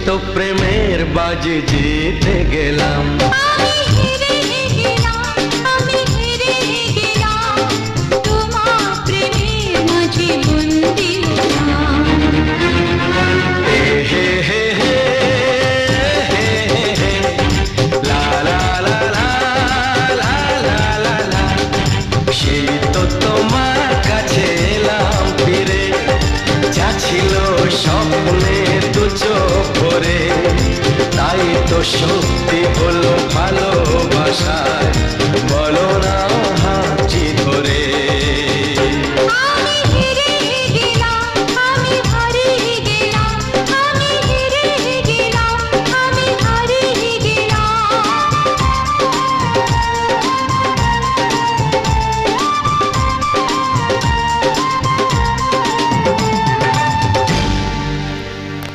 তো প্রেমের বাজি জিতে গেলাম। আমি হেরে গেলাম, আমি হেরে গেলাম, তোমার প্রেমের মাঝে বন্দী হলাম। হে হে হে হে হে হে, লা লা লা লা লা লা লা লা। সেই তো তোমার কাছে এলাম ফিরে, যা ছিল স্বপ্নের দু চোখ ভরে, তাই তো সত্যি হলো ভালোবাসায়